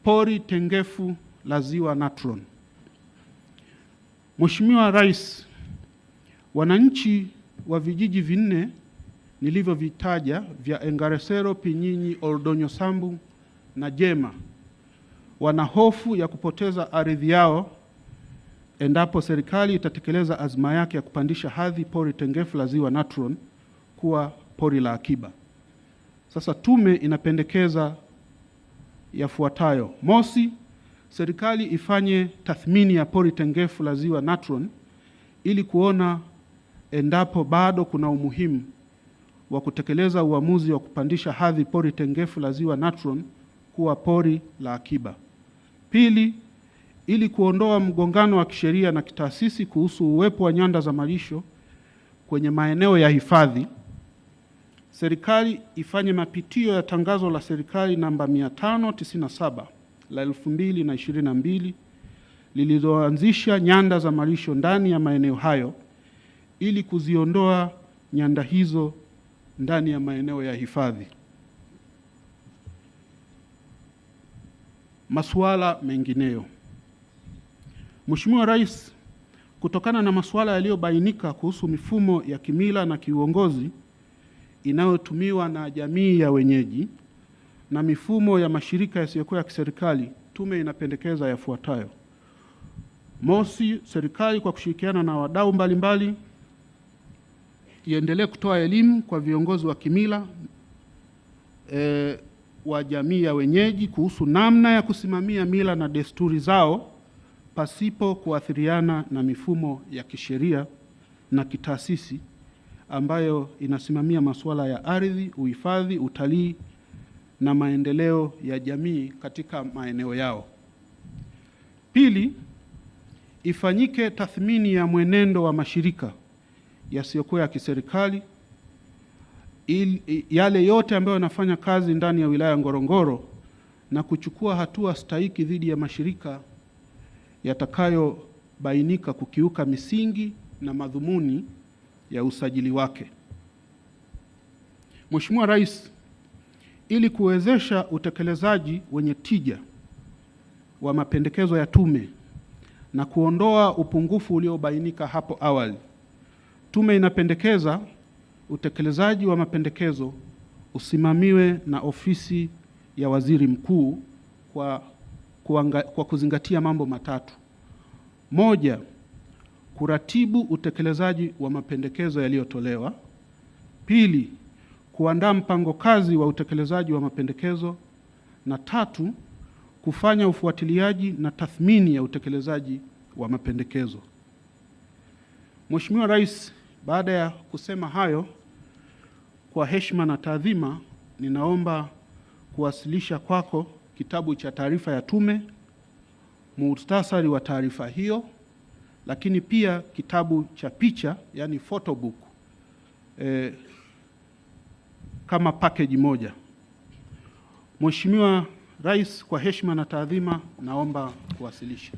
pori tengefu la Ziwa Natron. Mheshimiwa Rais, wananchi wa vijiji vinne nilivyovitaja vya Engaresero, Pinyinyi, Oldonyo Sambu na Jema wana hofu ya kupoteza ardhi yao endapo serikali itatekeleza azma yake ya kupandisha hadhi pori tengefu la Ziwa Natron kuwa pori la akiba. Sasa tume inapendekeza yafuatayo. Mosi, serikali ifanye tathmini ya pori tengefu la Ziwa Natron ili kuona endapo bado kuna umuhimu wa kutekeleza uamuzi wa kupandisha hadhi pori tengefu la Ziwa Natron kuwa pori la akiba. Pili, ili kuondoa mgongano wa kisheria na kitaasisi kuhusu uwepo wa nyanda za malisho kwenye maeneo ya hifadhi, serikali ifanye mapitio ya tangazo la serikali namba 597 la 2022 lililoanzisha nyanda za malisho ndani ya maeneo hayo ili kuziondoa nyanda hizo ndani ya maeneo ya hifadhi. Masuala mengineyo. Mheshimiwa Rais, kutokana na masuala yaliyobainika kuhusu mifumo ya kimila na kiuongozi inayotumiwa na jamii ya wenyeji na mifumo ya mashirika yasiyokuwa ya kiserikali, tume inapendekeza yafuatayo. Mosi, serikali kwa kushirikiana na wadau mbalimbali iendelee kutoa elimu kwa viongozi wa kimila wa jamii ya wenyeji kuhusu namna ya kusimamia mila na desturi zao pasipo kuathiriana na mifumo ya kisheria na kitaasisi ambayo inasimamia masuala ya ardhi, uhifadhi, utalii na maendeleo ya jamii katika maeneo yao. Pili, ifanyike tathmini ya mwenendo wa mashirika yasiyokuwa ya kiserikali yale yote ambayo yanafanya kazi ndani ya wilaya Ngorongoro na kuchukua hatua stahiki dhidi ya mashirika yatakayobainika kukiuka misingi na madhumuni ya usajili wake. Mheshimiwa Rais, ili kuwezesha utekelezaji wenye tija wa mapendekezo ya tume na kuondoa upungufu uliobainika hapo awali, tume inapendekeza utekelezaji wa mapendekezo usimamiwe na ofisi ya Waziri Mkuu kwa kuzingatia mambo matatu. Moja, kuratibu utekelezaji wa mapendekezo yaliyotolewa. Pili, kuandaa mpango kazi wa utekelezaji wa mapendekezo. Na tatu, kufanya ufuatiliaji na tathmini ya utekelezaji wa mapendekezo. Mheshimiwa Rais, baada ya kusema hayo, kwa heshima na taadhima, ninaomba kuwasilisha kwako kitabu cha taarifa ya tume, muhtasari wa taarifa hiyo, lakini pia kitabu cha picha, yani photo book, kama package moja. Mheshimiwa Rais, kwa heshima na taadhima, naomba kuwasilisha.